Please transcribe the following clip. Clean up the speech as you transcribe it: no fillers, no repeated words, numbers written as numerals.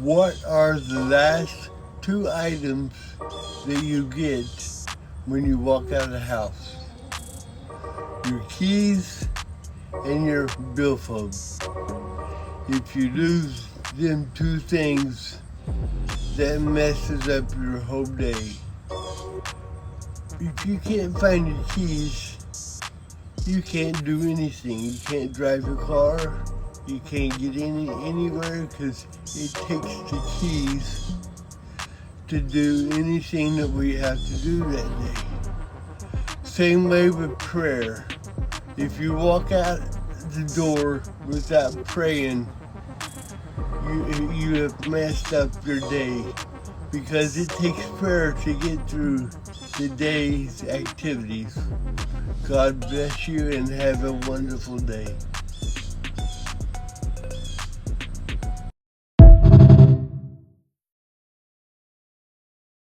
What are the last two items that you get when you walk out of the house? Your keys and your billfold. If you lose them two things, that messes up your whole day. If you can't find your keys, you can't do anything. You can't drive your car. You can't get anywhere because it takes the keys to do anything that we have to do that day. Same way with prayer. If you walk out the door without praying, you have messed up your day, because it takes prayer to get through the day's activities. God bless you and have a wonderful day.